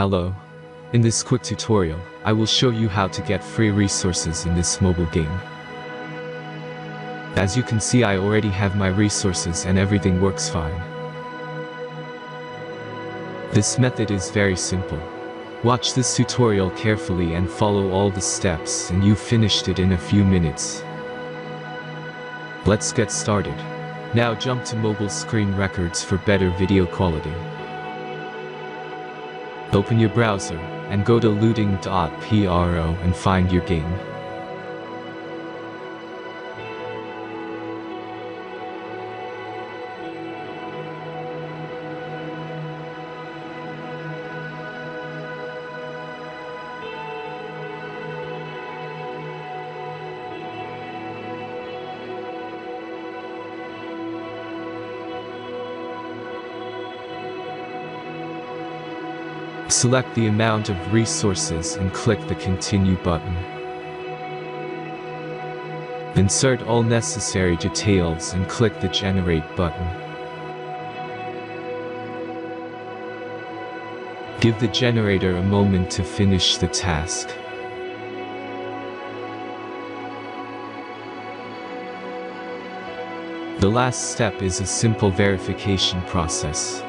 Hello. In this quick tutorial, I will show you how to get free resources in this mobile game. As you can see, I already have my resources and everything works fine. This method is very simple. Watch this tutorial carefully and follow all the steps and you finished it in a few minutes. Let's get started. Now jump to mobile screen records for better video quality. Open your browser and go to looting.Our and find your game. Select the amount of resources and click the Continue button. Insert all necessary details and click the Generate button. Give the generator a moment to finish the task. The last step is a simple verification process.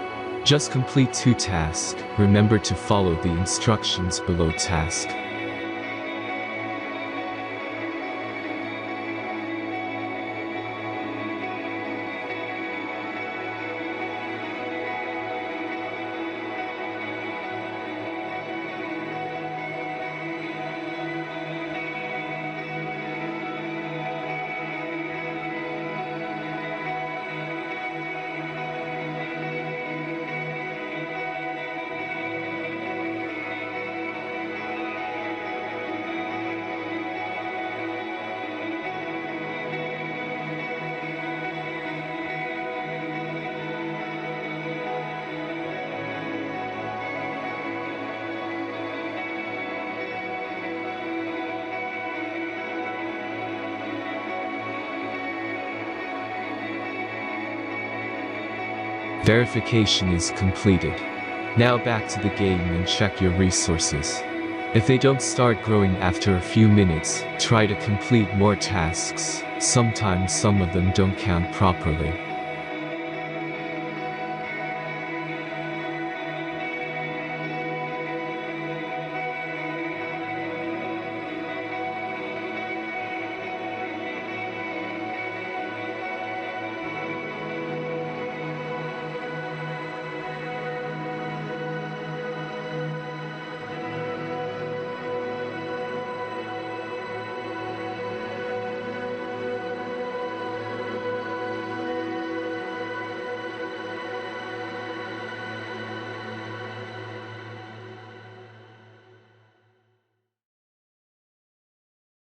Just complete 2 tasks. Remember to follow the instructions below task. Verification is completed. Now back to the game and check your resources. If they don't start growing after a few minutes, try to complete more tasks. Sometimes some of them don't count properly.